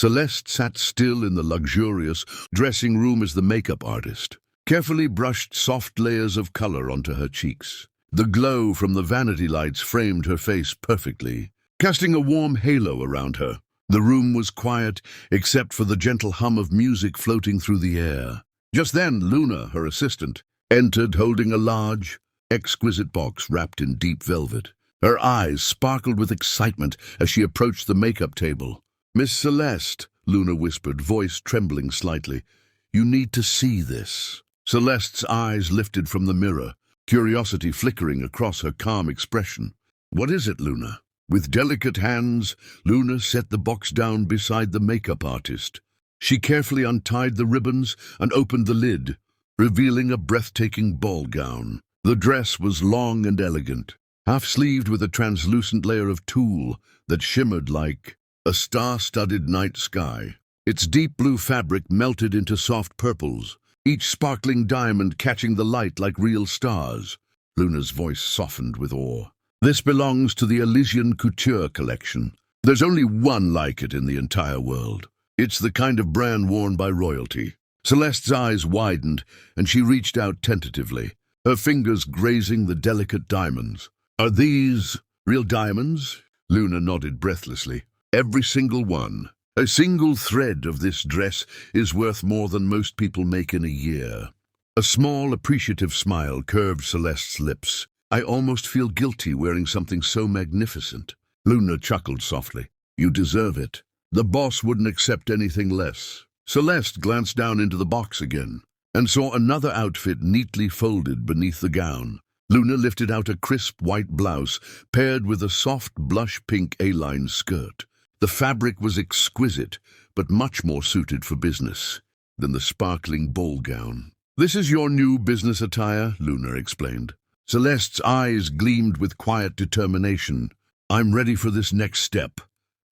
Celeste sat still in the luxurious dressing room as the makeup artist carefully brushed soft layers of color onto her cheeks. The glow from the vanity lights framed her face perfectly, casting a warm halo around her. The room was quiet, except for the gentle hum of music floating through the air. Just then, Luna, her assistant, entered holding a large, exquisite box wrapped in deep velvet. Her eyes sparkled with excitement as she approached the makeup table. "Miss Celeste," Luna whispered, voice trembling slightly, "you need to see this." Celeste's eyes lifted from the mirror, curiosity flickering across her calm expression. "What is it, Luna?" With delicate hands, Luna set the box down beside the makeup artist. She carefully untied the ribbons and opened the lid, revealing a breathtaking ball gown. The dress was long and elegant, half-sleeved with a translucent layer of tulle that shimmered like a star-studded night sky. Its deep blue fabric melted into soft purples, each sparkling diamond catching the light like real stars. Luna's voice softened with awe. "This belongs to the Elysian Couture collection. There's only one like it in the entire world. It's the kind of brand worn by royalty." Celeste's eyes widened, and she reached out tentatively, her fingers grazing the delicate diamonds. "Are these real diamonds?" Luna nodded breathlessly. "Every single one. A single thread of this dress is worth more than most people make in a year." A small, appreciative smile curved Celeste's lips. "I almost feel guilty wearing something so magnificent." Luna chuckled softly. "You deserve it. The boss wouldn't accept anything less." Celeste glanced down into the box again and saw another outfit neatly folded beneath the gown. Luna lifted out a crisp white blouse paired with a soft blush-pink A-line skirt. The fabric was exquisite, but much more suited for business than the sparkling ball gown. "This is your new business attire," Luna explained. Celeste's eyes gleamed with quiet determination. "I'm ready for this next step."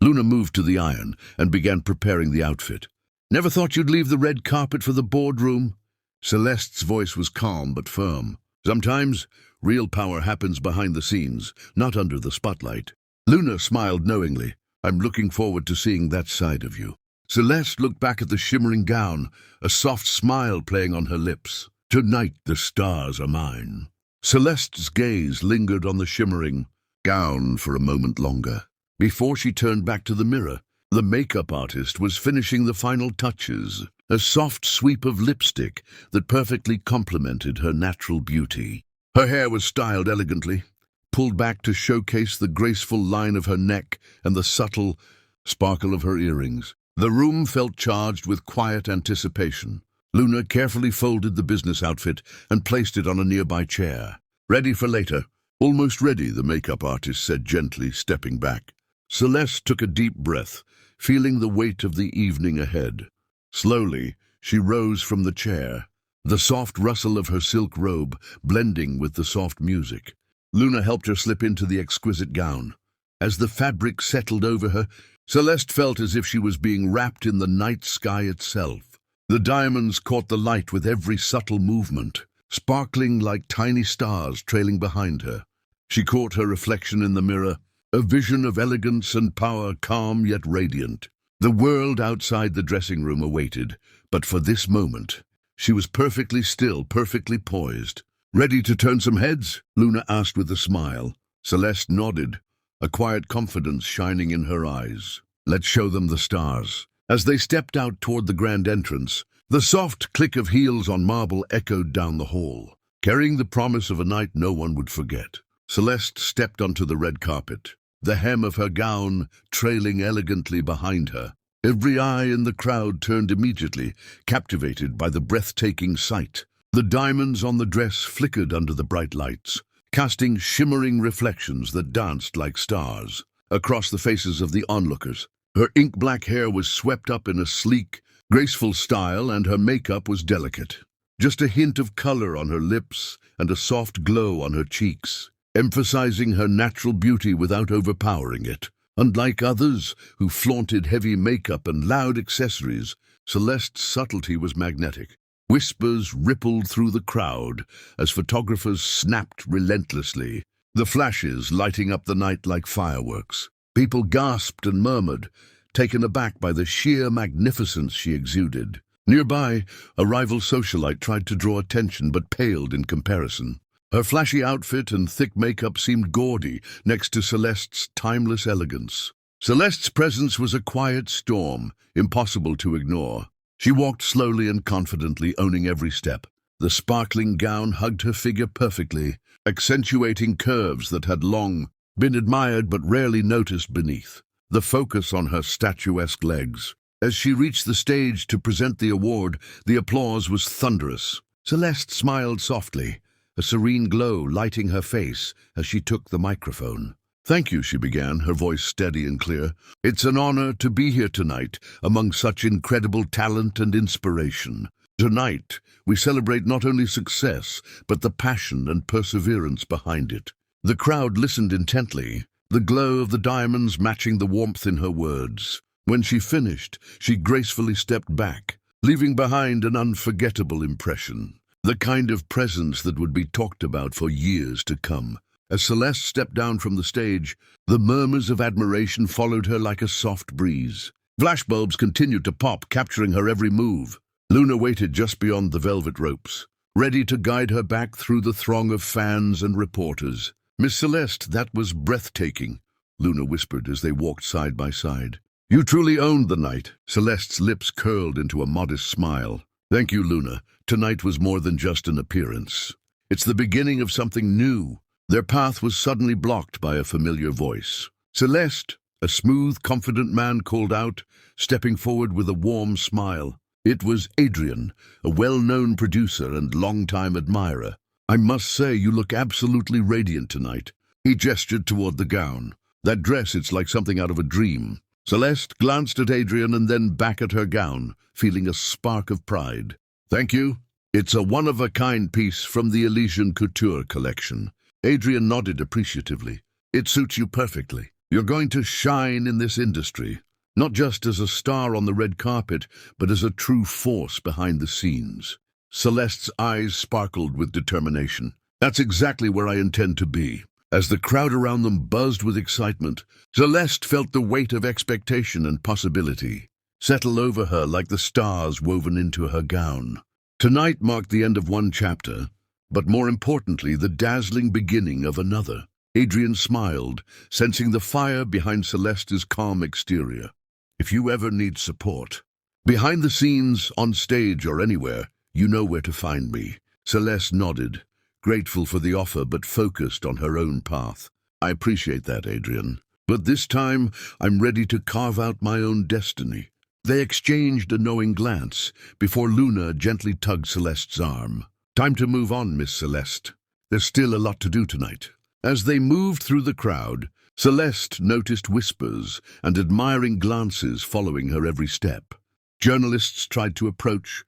Luna moved to the iron and began preparing the outfit. "Never thought you'd leave the red carpet for the boardroom?" Celeste's voice was calm but firm. "Sometimes real power happens behind the scenes, not under the spotlight." Luna smiled knowingly. "I'm looking forward to seeing that side of you." Celeste looked back at the shimmering gown, a soft smile playing on her lips. "Tonight the stars are mine." Celeste's gaze lingered on the shimmering gown for a moment longer. Before she turned back to the mirror, the makeup artist was finishing the final touches, a soft sweep of lipstick that perfectly complemented her natural beauty. Her hair was styled elegantly, pulled back to showcase the graceful line of her neck and the subtle sparkle of her earrings. The room felt charged with quiet anticipation. Luna carefully folded the business outfit and placed it on a nearby chair. "Ready for later." "Almost ready," the makeup artist said gently, stepping back. Celeste took a deep breath, feeling the weight of the evening ahead. Slowly, she rose from the chair, the soft rustle of her silk robe blending with the soft music. Luna helped her slip into the exquisite gown. As the fabric settled over her, Celeste felt as if she was being wrapped in the night sky itself. The diamonds caught the light with every subtle movement, sparkling like tiny stars trailing behind her. She caught her reflection in the mirror, a vision of elegance and power, calm yet radiant. The world outside the dressing room awaited, but for this moment, she was perfectly still, perfectly poised. "Ready to turn some heads?" Luna asked with a smile. Celeste nodded, a quiet confidence shining in her eyes. "Let's show them the stars." As they stepped out toward the grand entrance, the soft click of heels on marble echoed down the hall, carrying the promise of a night no one would forget. Celeste stepped onto the red carpet, the hem of her gown trailing elegantly behind her. Every eye in the crowd turned immediately, captivated by the breathtaking sight. The diamonds on the dress flickered under the bright lights, casting shimmering reflections that danced like stars across the faces of the onlookers. Her ink-black hair was swept up in a sleek, graceful style, and her makeup was delicate. Just a hint of color on her lips and a soft glow on her cheeks, emphasizing her natural beauty without overpowering it. Unlike others who flaunted heavy makeup and loud accessories, Celeste's subtlety was magnetic. Whispers rippled through the crowd as photographers snapped relentlessly, the flashes lighting up the night like fireworks. People gasped and murmured, taken aback by the sheer magnificence she exuded. Nearby, a rival socialite tried to draw attention but paled in comparison. Her flashy outfit and thick makeup seemed gaudy next to Celeste's timeless elegance. Celeste's presence was a quiet storm, impossible to ignore. She walked slowly and confidently, owning every step. The sparkling gown hugged her figure perfectly, accentuating curves that had long been admired but rarely noticed beneath. The focus on her statuesque legs. As she reached the stage to present the award, the applause was thunderous. Celeste smiled softly, a serene glow lighting her face as she took the microphone. "Thank you," she began, her voice steady and clear. "It's an honor to be here tonight, among such incredible talent and inspiration. Tonight, we celebrate not only success, but the passion and perseverance behind it." The crowd listened intently, the glow of the diamonds matching the warmth in her words. When she finished, she gracefully stepped back, leaving behind an unforgettable impression. The kind of presence that would be talked about for years to come. As Celeste stepped down from the stage, the murmurs of admiration followed her like a soft breeze. Flashbulbs continued to pop, capturing her every move. Luna waited just beyond the velvet ropes, ready to guide her back through the throng of fans and reporters. "Miss Celeste, that was breathtaking," Luna whispered as they walked side by side. "You truly owned the night." Celeste's lips curled into a modest smile. "Thank you, Luna. Tonight was more than just an appearance. It's the beginning of something new." Their path was suddenly blocked by a familiar voice. "Celeste," a smooth, confident man called out, stepping forward with a warm smile. It was Adrian, a well-known producer and longtime admirer. "I must say you look absolutely radiant tonight." He gestured toward the gown. "That dress, it's like something out of a dream." Celeste glanced at Adrian and then back at her gown, feeling a spark of pride. "Thank you. It's a one-of-a-kind piece from the Elysian Couture collection." Adrian nodded appreciatively. "It suits you perfectly. You're going to shine in this industry, not just as a star on the red carpet, but as a true force behind the scenes." Celeste's eyes sparkled with determination. "That's exactly where I intend to be." As the crowd around them buzzed with excitement, Celeste felt the weight of expectation and possibility settle over her like the stars woven into her gown. Tonight marked the end of one chapter, but more importantly, the dazzling beginning of another. Adrian smiled, sensing the fire behind Celeste's calm exterior. "If you ever need support, behind the scenes, on stage, or anywhere, you know where to find me." Celeste nodded, grateful for the offer but focused on her own path. "I appreciate that, Adrian. But this time, I'm ready to carve out my own destiny." They exchanged a knowing glance before Luna gently tugged Celeste's arm. "Time to move on, Miss Celeste. There's still a lot to do tonight." As they moved through the crowd, Celeste noticed whispers and admiring glances following her every step. Journalists tried to approach,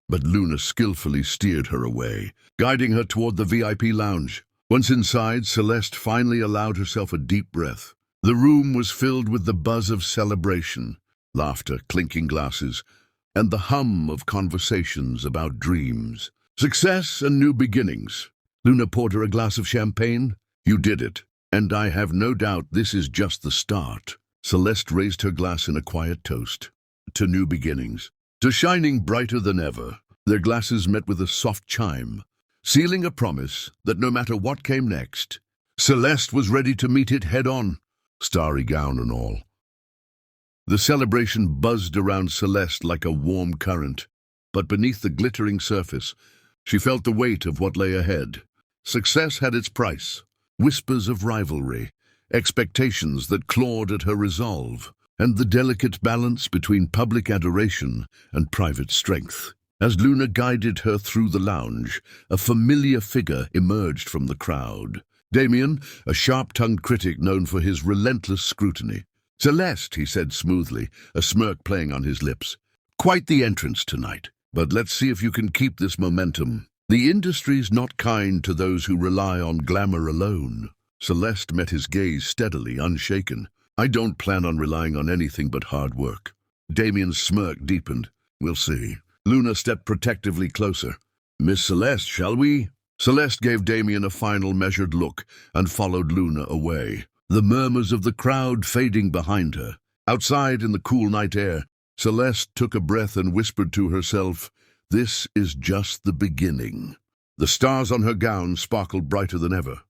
but Luna skillfully steered her away, guiding her toward the VIP lounge. Once inside, Celeste finally allowed herself a deep breath. The room was filled with the buzz of celebration, laughter, clinking glasses, and the hum of conversations about dreams, success, and new beginnings. Luna poured her a glass of champagne. "You did it, and I have no doubt this is just the start." Celeste raised her glass in a quiet toast. "To new beginnings, to shining brighter than ever." Their glasses met with a soft chime, sealing a promise that no matter what came next, Celeste was ready to meet it head-on, starry gown and all. The celebration buzzed around Celeste like a warm current, but beneath the glittering surface, she felt the weight of what lay ahead. Success had its price, whispers of rivalry, expectations that clawed at her resolve, and the delicate balance between public adoration and private strength. As Luna guided her through the lounge, a familiar figure emerged from the crowd. Damien, a sharp-tongued critic known for his relentless scrutiny. "Celeste," he said smoothly, a smirk playing on his lips. "Quite the entrance tonight, but let's see if you can keep this momentum. The industry's not kind to those who rely on glamour alone." Celeste met his gaze steadily, unshaken. "I don't plan on relying on anything but hard work." Damien's smirk deepened. "We'll see." Luna stepped protectively closer. "Miss Celeste, shall we?" Celeste gave Damien a final measured look and followed Luna away, the murmurs of the crowd fading behind her. Outside in the cool night air, Celeste took a breath and whispered to herself, "This is just the beginning." The stars on her gown sparkled brighter than ever,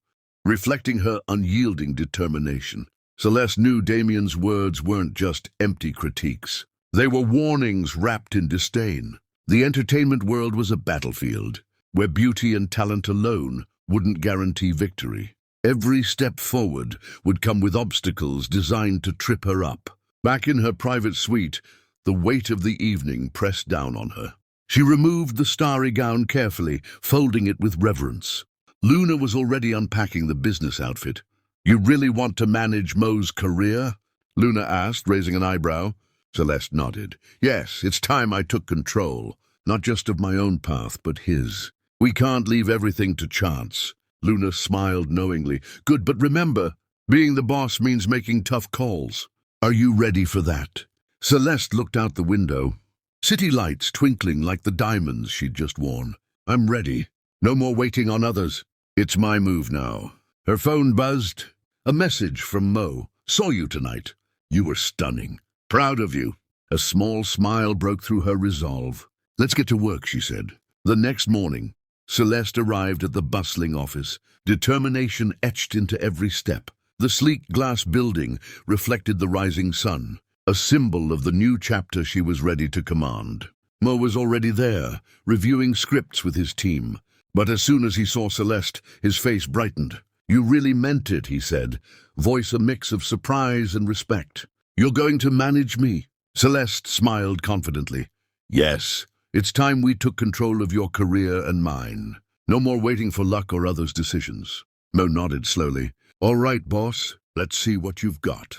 reflecting her unyielding determination. Celeste knew Damien's words weren't just empty critiques. They were warnings wrapped in disdain. The entertainment world was a battlefield, where beauty and talent alone wouldn't guarantee victory. Every step forward would come with obstacles designed to trip her up. Back in her private suite, the weight of the evening pressed down on her. She removed the starry gown carefully, folding it with reverence. Luna was already unpacking the business outfit. "You really want to manage Mo's career?" Luna asked, raising an eyebrow. Celeste nodded. "Yes, it's time I took control, not just of my own path, but his. We can't leave everything to chance." Luna smiled knowingly. "Good, but remember, being the boss means making tough calls. Are you ready for that?" Celeste looked out the window, city lights twinkling like the diamonds she'd just worn. "I'm ready. No more waiting on others. It's my move now." Her phone buzzed. A message from Mo. "Saw you tonight. You were stunning. Proud of you." A small smile broke through her resolve. "Let's get to work," she said. The next morning, Celeste arrived at the bustling office, determination etched into every step. The sleek glass building reflected the rising sun, a symbol of the new chapter she was ready to command. Mo was already there, reviewing scripts with his team. But as soon as he saw Celeste, his face brightened. "You really meant it," he said, voice a mix of surprise and respect. "You're going to manage me?" Celeste smiled confidently. "Yes, it's time we took control of your career and mine. No more waiting for luck or others' decisions." Mo nodded slowly. "All right, boss, let's see what you've got."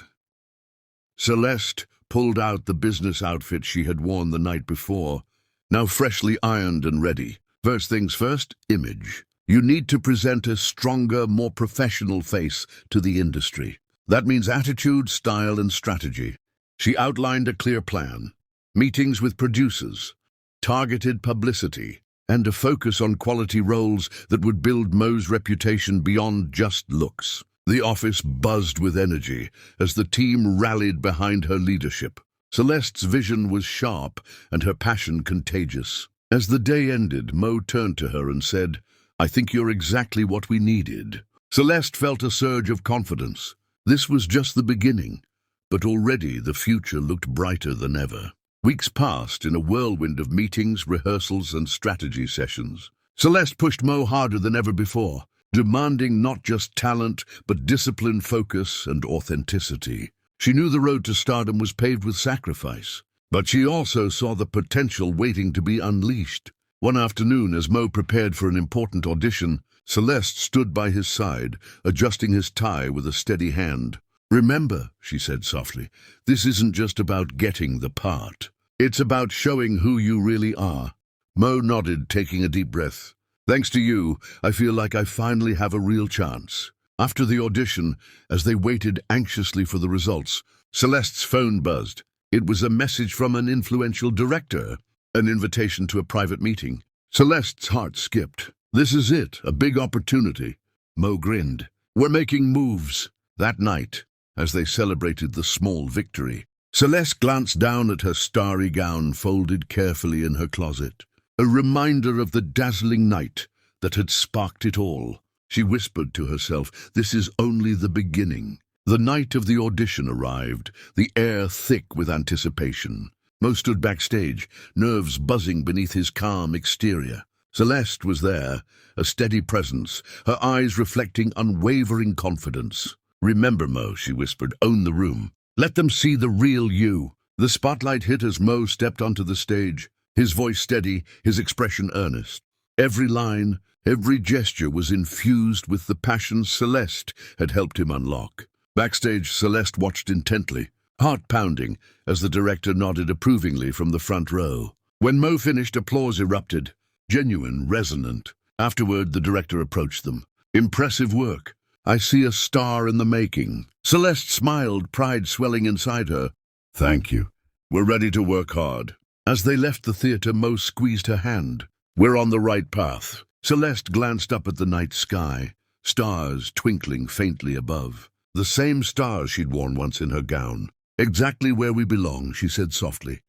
Celeste pulled out the business outfit she had worn the night before, now freshly ironed and ready. First things first, image. You need to present a stronger, more professional face to the industry. That means attitude, style, and strategy. She outlined a clear plan: meetings with producers, targeted publicity, and a focus on quality roles that would build Mo's reputation beyond just looks. The office buzzed with energy as the team rallied behind her leadership. Celeste's vision was sharp and her passion contagious. As the day ended, Mo turned to her and said, "I think you're exactly what we needed." Celeste felt a surge of confidence. This was just the beginning, but already the future looked brighter than ever. Weeks passed in a whirlwind of meetings, rehearsals, and strategy sessions. Celeste pushed Mo harder than ever before, demanding not just talent, but discipline, focus, and authenticity. She knew the road to stardom was paved with sacrifice, but she also saw the potential waiting to be unleashed. One afternoon, as Mo prepared for an important audition, Celeste stood by his side, adjusting his tie with a steady hand. "Remember," she said softly, "this isn't just about getting the part. It's about showing who you really are." Mo nodded, taking a deep breath. "Thanks to you, I feel like I finally have a real chance." After the audition, as they waited anxiously for the results, Celeste's phone buzzed. It was a message from an influential director, an invitation to a private meeting. Celeste's heart skipped. "This is it, a big opportunity." Mo grinned. "We're making moves." That night, as they celebrated the small victory, Celeste glanced down at her starry gown folded carefully in her closet, a reminder of the dazzling night that had sparked it all. She whispered to herself, "This is only the beginning." The night of the audition arrived, the air thick with anticipation. Mo stood backstage, nerves buzzing beneath his calm exterior. Celeste was there, a steady presence, her eyes reflecting unwavering confidence. "Remember, Mo," she whispered, "own the room. Let them see the real you." The spotlight hit as Mo stepped onto the stage, his voice steady, his expression earnest. Every line, every gesture was infused with the passion Celeste had helped him unlock. Backstage, Celeste watched intently, heart pounding, as the director nodded approvingly from the front row. When Mo finished, applause erupted, genuine, resonant. Afterward, the director approached them. "Impressive work. I see a star in the making." Celeste smiled, pride swelling inside her. "Thank you. We're ready to work hard." As they left the theater, Mo squeezed her hand. "We're on the right path." Celeste glanced up at the night sky, stars twinkling faintly above. The same stars she'd worn once in her gown. Exactly where we belong, she said softly.